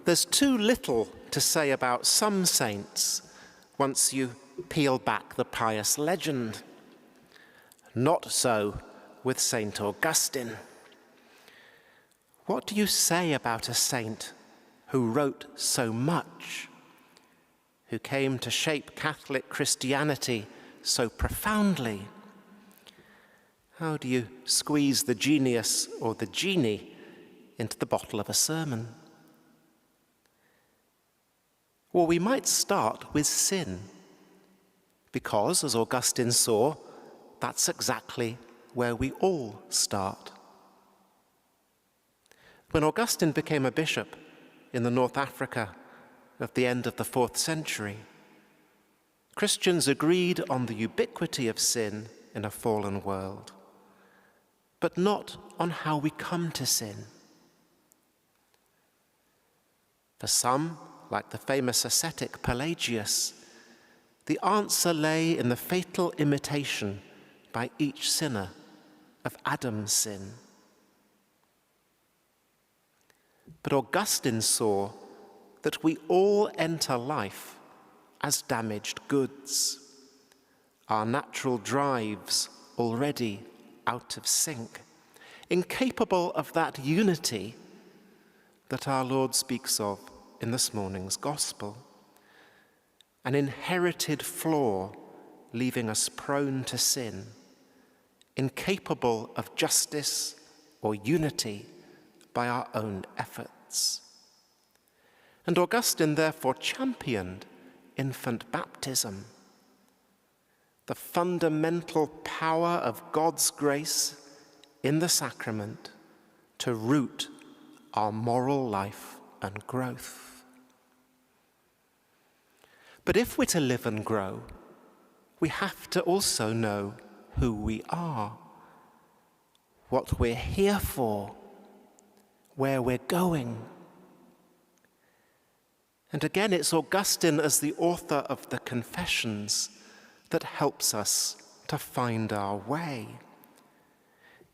there's too little to say about some saints once you peel back the pious legend. Not so with St. Augustine. What do you say about a saint who wrote so much, who came to shape Catholic Christianity so profoundly? How do you squeeze the genius or the genie into the bottle of a sermon? Well, we might start with sin, because, as Augustine saw, that's exactly where we all start. When Augustine became a bishop in the North Africa at the end of the 4th century, Christians agreed on the ubiquity of sin in a fallen world, but not on how we come to sin. For some, like the famous ascetic Pelagius, the answer lay in the fatal imitation by each sinner of Adam's sin. But Augustine saw that we all enter life as damaged goods, our natural drives already out of sync, incapable of that unity that our Lord speaks of in this morning's Gospel. An inherited flaw leaving us prone to sin, incapable of justice or unity by our own efforts. And Augustine therefore championed infant baptism, the fundamental power of God's grace in the sacrament to root our moral life and growth. But if we're to live and grow, we have to also know who we are, what we're here for, where we're going. And again, it's Augustine as the author of the Confessions that helps us to find our way,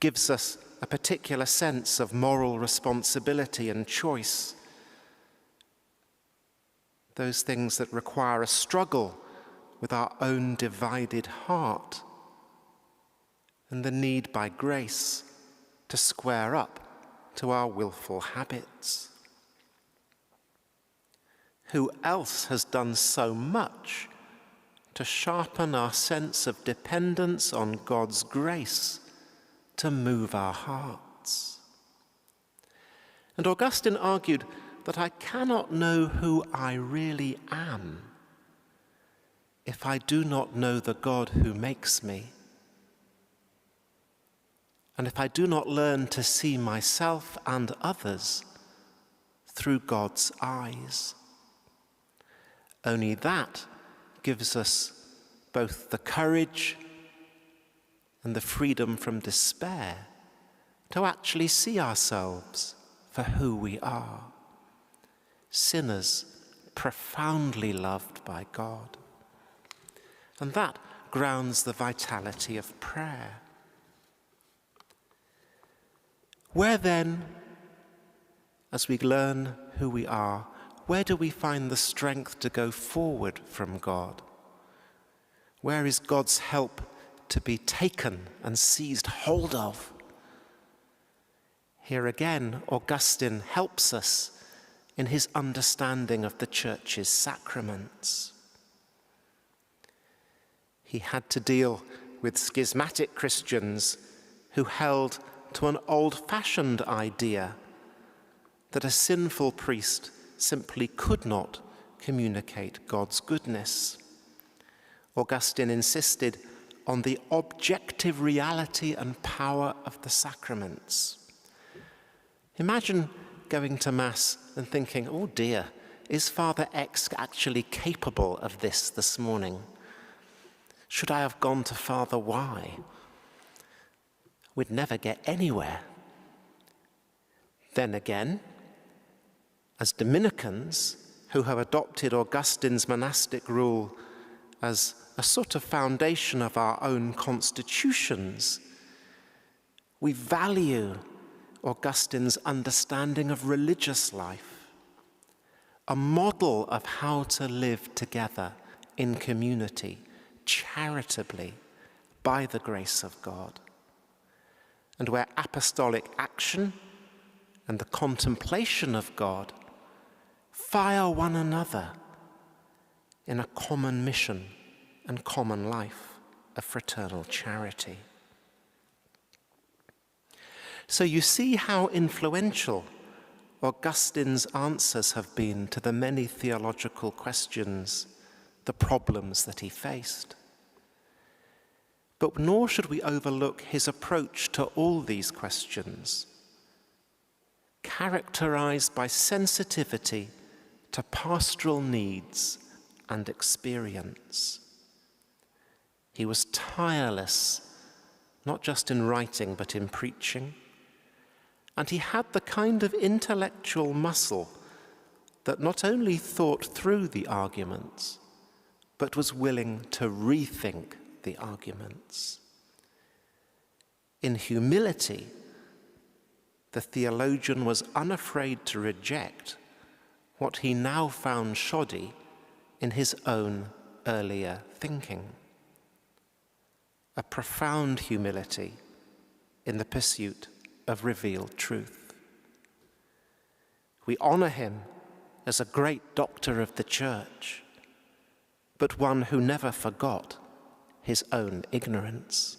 gives us a particular sense of moral responsibility and choice, those things that require a struggle with our own divided heart and the need by grace to square up to our willful habits. Who else has done so much to sharpen our sense of dependence on God's grace to move our hearts? And Augustine argued that I cannot know who I really am if I do not know the God who makes me, and if I do not learn to see myself and others through God's eyes. Only that gives us both the courage and the freedom from despair to actually see ourselves for who we are, sinners profoundly loved by God. And that grounds the vitality of prayer. Where then, as we learn who we are, where do we find the strength to go forward from God? Where is God's help to be taken and seized hold of? Here again, Augustine helps us in his understanding of the Church's sacraments. He had to deal with schismatic Christians who held to an old-fashioned idea that a sinful priest simply could not communicate God's goodness. Augustine insisted on the objective reality and power of the sacraments. Imagine going to Mass and thinking, oh dear, is Father X actually capable of this morning? Should I have gone to Father Y? We'd never get anywhere. Then again, as Dominicans who have adopted Augustine's monastic rule as a sort of foundation of our own constitutions, we value Augustine's understanding of religious life. a model of how to live together in community, charitably, by the grace of God, and where apostolic action and the contemplation of God fire one another in a common mission and common life of fraternal charity. So you see how influential Augustine's answers have been to the many theological questions, the problems that he faced. But nor should we overlook his approach to all these questions, characterized by sensitivity to pastoral needs and experience. He was tireless, not just in writing, but in preaching. And he had the kind of intellectual muscle that not only thought through the arguments, but was willing to rethink the arguments. In humility, the theologian was unafraid to reject what he now found shoddy in his own earlier thinking. A profound humility in the pursuit of revealed truth. We honor him as a great doctor of the church, but one who never forgot his own ignorance.